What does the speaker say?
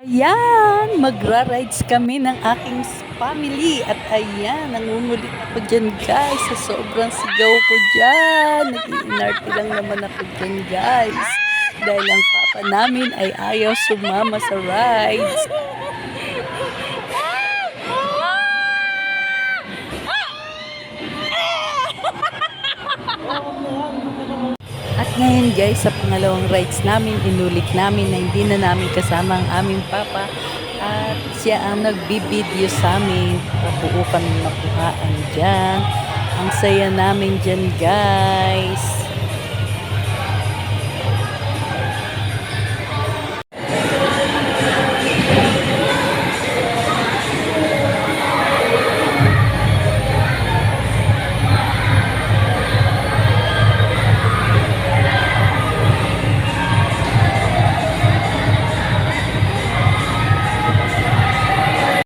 Ayan, magra-rides kami ng aking family at ayan, nangungulit ako dyan guys sa sobrang sigaw ko dyan. Nag-iinarte lang naman ako dyan guys dahil ang papa namin ay ayaw sumama sa rides. At ngayon guys, sa pangalawang rides namin, inulit namin na hindi na namin kasama ang aming papa at siya ang nagbibideo sa amin. Pabuo kami makuhaan dyan. Ang saya namin dyan guys.